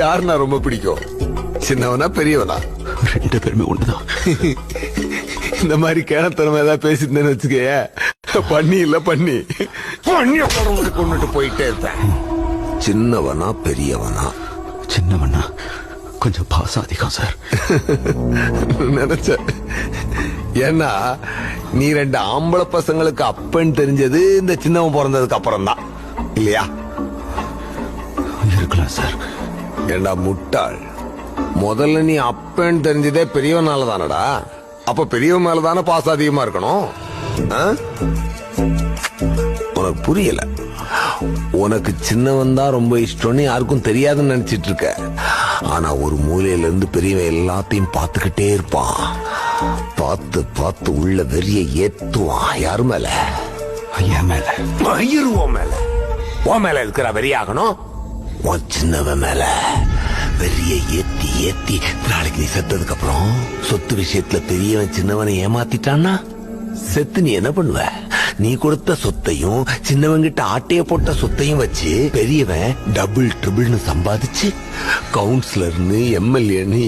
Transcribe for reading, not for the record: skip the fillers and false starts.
யாருன்னா ரொம்ப பிடிக்கும், சின்னவனா பெரியவனா? ரெண்டு பேருமே ஒண்ணுதான். இந்த மாதிரி கேனத்தனமா ஏதாவது பேசிருந்தேன்னு வச்சுக்கே, பண்ணி இல்ல பண்ணி பண்ணிய கொண்டுட்டு போயிட்டே இருப்பேன். சின்னவனா பெரியவனா? சின்னவனா கொஞ்சம் பாசம் அதிகம் சார். நினைச்ச. ஏன்னா நீ ரெண்டு ஆம்பளை பசங்களுக்கு அப்பன்னு தெரிஞ்சது இந்த சின்னவன் பிறந்ததுக்கு அப்புறம் தான் இல்லையா? இருக்கலாம் சார். ஏண்டா முட்டாள், முதல்ல நீ அப்பன்னு தெரிஞ்சதே பெரியவனால தானடா. அப்ப பெரியவன் மேலதானே பாசம் அதிகமா இருக்கணும். உனக்கு புரியல. உனக்கு சின்னவன் தான் ரொம்ப இஷ்டம்னு யாருக்கும் தெரியாதுன்னு நினைச்சிட்டு இருக்க. ஆனா ஒரு மூலையில இருந்து பெரியவன் எல்லாத்தையும் பார்த்துக்கிட்டே இருப்பான். பார்த்து பார்த்து உள்ள வெறிய ஏத்துவான். யாரு மேல? என் மேல. மயிருவோம் மேல. உன் மேல இருக்கிற வெறியாகணும். உன் சின்னவன் மேல வெறிய ஏத்தி ஏத்தி நாளைக்கு நீ செத்ததுக்கு அப்புறம் சொத்து விஷயத்துல பெரியவன் சின்னவனை ஏமாத்திட்டான்னா செத்து நீ என்ன பண்ணுவ? நீ கொடுத்த சொத்தையும் சின்னவங்கிட்ட ஆட்டைய போட்ட சொத்தையும் வச்சு பெரியவன் டபுள் ட்ரிபிள்னு சம்பாதிச்சு கவுன்சிலர்னு எம்எல்ஏன்னு